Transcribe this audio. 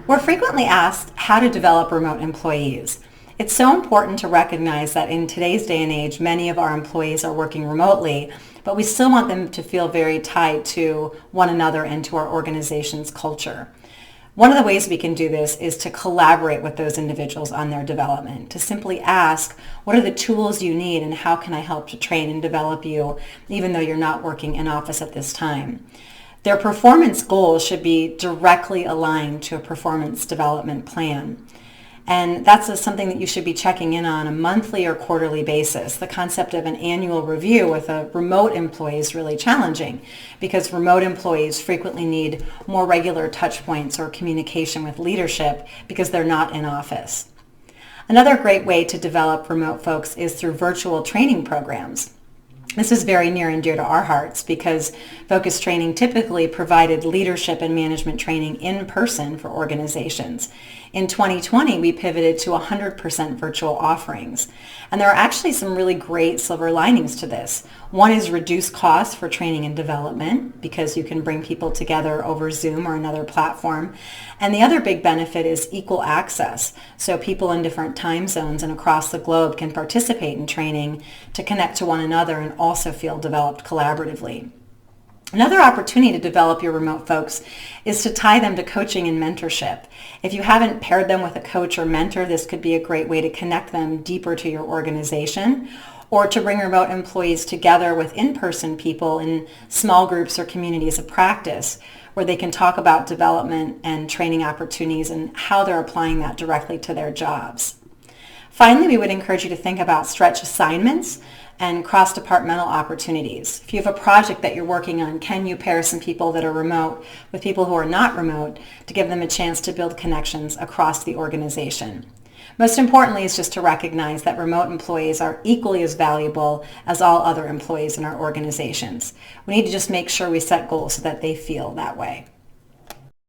We're frequently asked how to develop remote employees. It's so important to recognize that in today's day and age, many of our employees are working remotely, but we still want them to feel very tied to one another and to our organization's culture. One of the ways we can do this is to collaborate with those individuals on their development, to simply ask, what are the tools you need and how can I help to train and develop you even though you're not working in office at this time? Their performance goals should be directly aligned to a performance development plan. And that's something that you should be checking in on a monthly or quarterly basis. The concept of an annual review with a remote employee is really challenging because remote employees frequently need more regular touch points or communication with leadership because they're not in office. Another great way to develop remote folks is through virtual training programs. This is very near and dear to our hearts because focus training typically provided leadership and management training in person for organizations. In 2020, we pivoted to 100% virtual offerings. And there are actually some really great silver linings to this. One is reduced costs for training and development because you can bring people together over Zoom or another platform. And the other big benefit is equal access. So people in different time zones and across the globe can participate in training to connect to one another and also feel developed collaboratively. Another opportunity to develop your remote folks is to tie them to coaching and mentorship. If you haven't paired them with a coach or mentor, this could be a great way to connect them deeper to your organization or to bring remote employees together with in-person people in small groups or communities of practice where they can talk about development and training opportunities and how they're applying that directly to their jobs. Finally, we would encourage you to think about stretch assignments and cross-departmental opportunities. If you have a project that you're working on, can you pair some people that are remote with people who are not remote to give them a chance to build connections across the organization? Most importantly is just to recognize that remote employees are equally as valuable as all other employees in our organizations. We need to just make sure we set goals so that they feel that way.